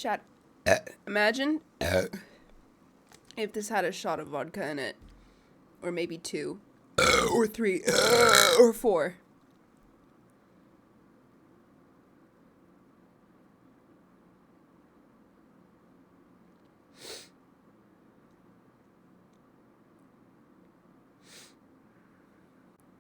Chat. Imagine if this had a shot of vodka in it. Or maybe 2. Or 3. Or 4.